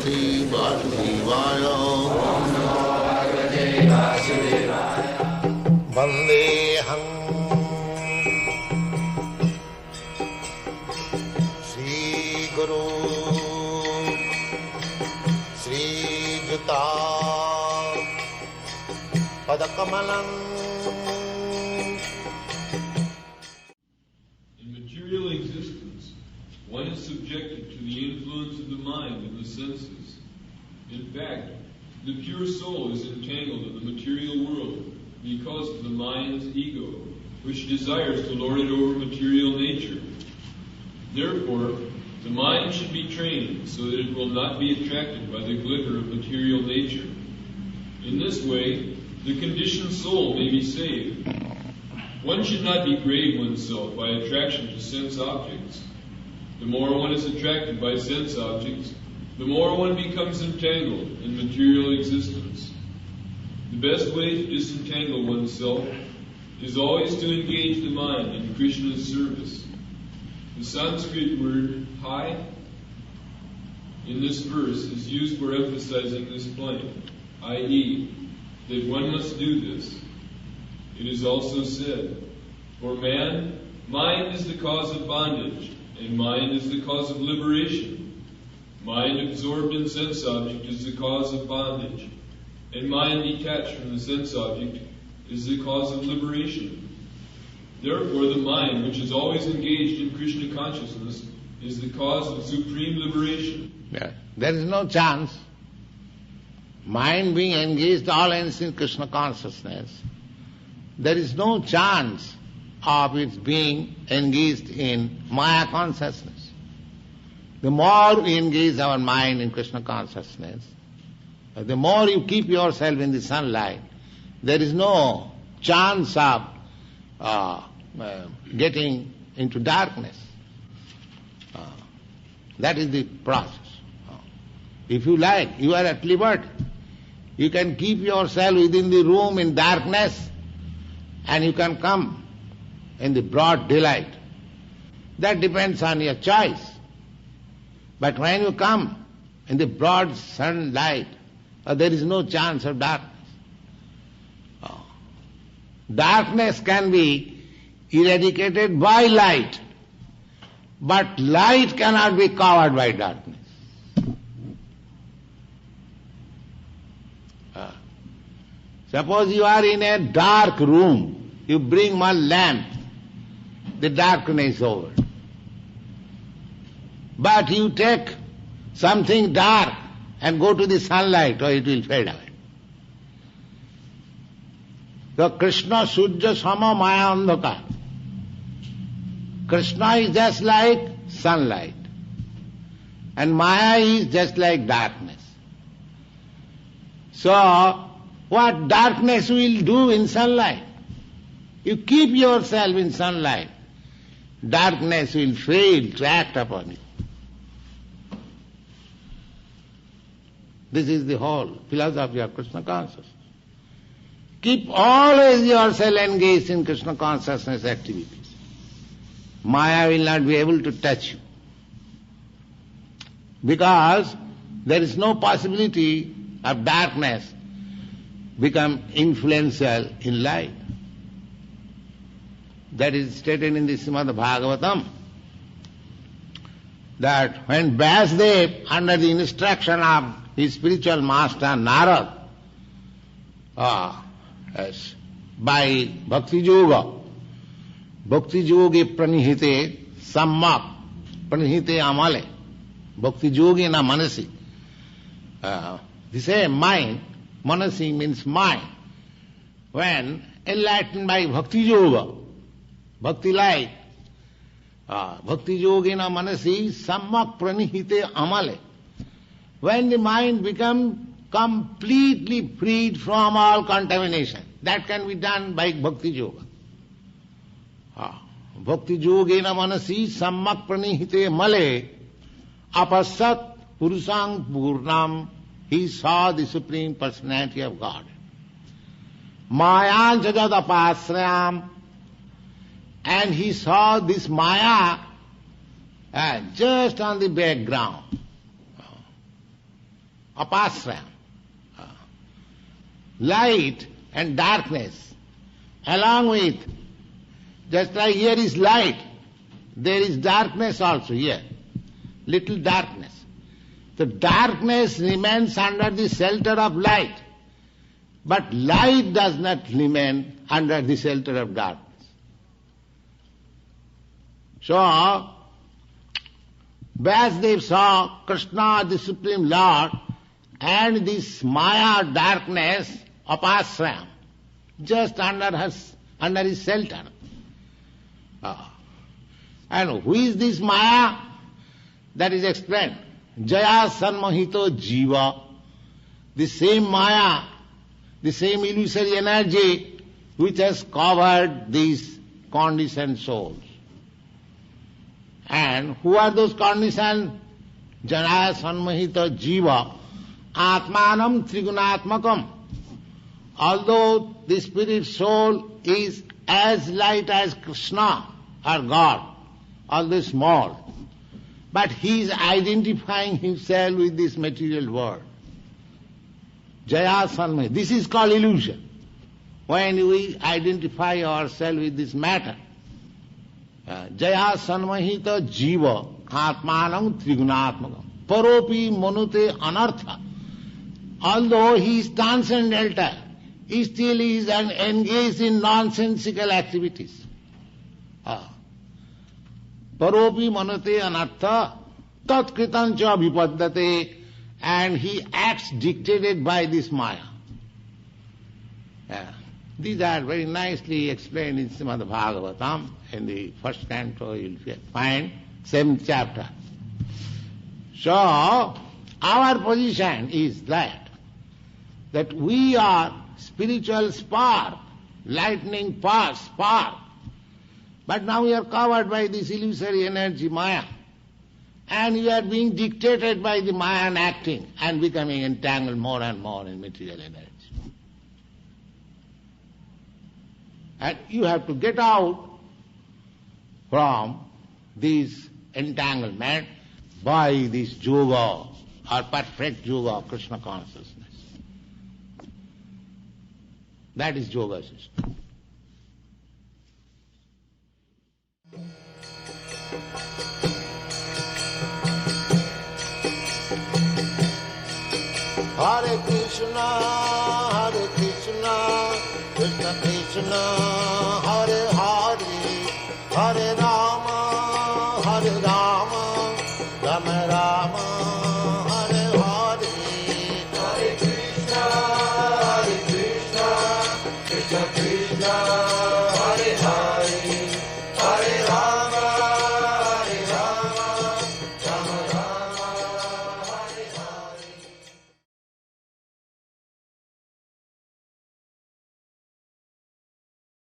Bhagavate Vasudevaya. Vandeham Sri Guru Sri Juta Padakamalam. In material existence, one is subjected to the influence of the mind and the senses. In fact, the pure soul is entangled in the material world because of the mind's ego, which desires to lord it over material nature. Therefore, the mind should be trained so that it will not be attracted by the glitter of material nature. In this way, the conditioned soul may be saved. One should not degrade oneself by attraction to sense objects. The more one is attracted by sense objects, the more one becomes entangled in material existence. The best way to disentangle oneself is always to engage the mind in Krishna's service. The Sanskrit word hai in this verse is used for emphasizing this point, i.e., that one must do this. It is also said, for man, mind is the cause of bondage, and mind is the cause of liberation. Mind absorbed in sense object is the cause of bondage, and mind detached from the sense object is the cause of liberation. Therefore, the mind, which is always engaged in Krishna consciousness, is the cause of supreme liberation. Yeah. There is no chance. Mind being engaged always in Krishna consciousness, there is no chance of its being engaged in Maya consciousness. The more we engage our mind in Krishna consciousness, the more you keep yourself in the sunlight, there is no chance of getting into darkness. That is the process. If you like, you are at liberty. You can keep yourself within the room in darkness, and you can come in the broad daylight. That depends on your choice. But when you come in the broad sunlight, there is no chance of darkness. Darkness can be eradicated by light, but light cannot be covered by darkness. Suppose you are in a dark room, you bring one lamp, the darkness is over. But you take something dark and go to the sunlight, or it will fade away. So Krishna Sujya Sama Maya Andhaka. Krishna is just like sunlight, and Maya is just like darkness. So, what darkness will do in sunlight? You keep yourself in sunlight, darkness will fade, act upon you. This is the whole philosophy of Krishna consciousness. Keep always yourself engaged in Krishna consciousness activities. Maya will not be able to touch you, because there is no possibility of darkness become influential in light. That is stated in the Srimad Bhagavatam, that when Vyasdev, under the instruction of his spiritual master Narad, by Bhakti Yoga, Bhakti Yogi Pranihite Sammak, Pranihite Amale, Bhakti Yogi na Manasi. The same mind, Manasi means mind. When enlightened by Bhakti Yoga, Bhakti light, Bhakti Yogi na Manasi Sammak Pranihite Amale. When the mind becomes completely freed from all contamination, that can be done by Bhakti Yoga. Bhakti Yogena Manasi Sammak Pranihite Male Apasat Purusang Purnam. He saw the Supreme Personality of God. Maya Jajad Apasrayam. And he saw this Maya just on the background. apasraya. Light and darkness, along with, just like here is light, there is darkness also here, little darkness. The darkness remains under the shelter of light, but light does not remain under the shelter of darkness. So, Vasudev saw Krishna, the Supreme Lord, and this Maya darkness of Asraya, just under his shelter. And who is this Maya? That is explained. Jaya Sanmohito Jiva, the same Maya, the same illusory energy which has covered these conditioned souls. And who are those conditioned? Jaya Sanmohito Jiva, Atmanam Trigunatmakam. Although the spirit soul is as light as Krishna or God, although small, but he is identifying himself with this material world. Jaya Sanmaya. This is called illusion. When we identify ourselves with this matter. Jaya Sanmahita Jiva Atmanam Trigunatmakam. Paropi Manute Anartha. Although he is transcendental, he still is engaged in nonsensical activities. Paropi manate anartha tat kritancha vipaddate, and he acts dictated by this Maya. These are very nicely explained in Srimad Bhagavatam, in the first canto you will find, 7th chapter. So, our position is that we are spiritual spark, lightning spark. But now we are covered by this illusory energy, Maya. And we are being dictated by the Mayan acting and becoming entangled more and more in material energy. And you have to get out from this entanglement by this yoga or perfect yoga of Krishna consciousness. That is yoga system. Hare Krishna, Krishna Krishna, Hare Hare, Hare Rama, Rama Rama,